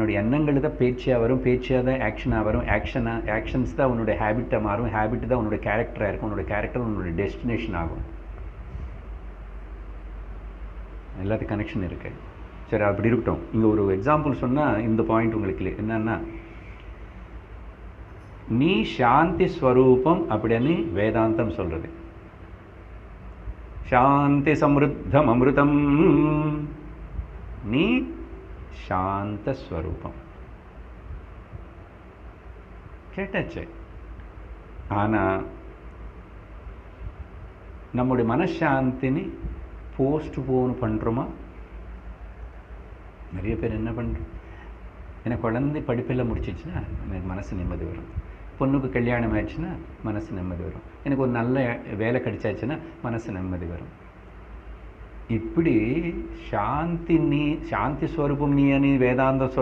உன்னுடைய எண்ணங்கள் தான் பேச்சியாக வரும், பேச்சியாக தான் ஆக்ஷனாக வரும், ஆக்ஷன்ஸ் தான் உன்னுடைய ஹேபிட்டாக மாறும், ஹேபிட் தான் உன்னுடைய கேரக்டராக இருக்கும், உன்னுடைய கேரக்டர் உன்னுடைய டெஸ்டினேஷன் ஆகும். எல்லாத்துக்கும் கனெக்ஷன் இருக்கு. சரி, அப்படி இருக்கட்டும். இங்கே ஒரு எக்ஸாம்பிள் சொன்னால் இந்த பாயிண்ட் உங்களுக்கு என்னன்னா, நீ சாந்தி ஸ்வரூபம் அப்படின்னு வேதாந்தம் சொல்றது. சாந்தி சம்ருத்தம் அமிர்தம், நீ சாந்த ஸ்வரூபம் கேட்டாச்சு. ஆனால் நம்முடைய மனசாந்தினி போஸ்ட்போன் பண்ணுறோமா? நிறைய பேர் என்ன பண்ணுறோம், எனக்கு குழந்தை படிப்பெல்லாம் முடிச்சிச்சுன்னா எனக்கு மனசு நிம்மதி வரும், பொண்ணுக்கு கல்யாணம் ஆயிடுச்சுன்னா மனசு நிம்மதி வரும், எனக்கு ஒரு நல்ல வேலை கிடைச்சாச்சுன்னா மனசு நிம்மதி வரும். இப்படி சாந்தி ஸ்வரூபம் நீ வேதாந்த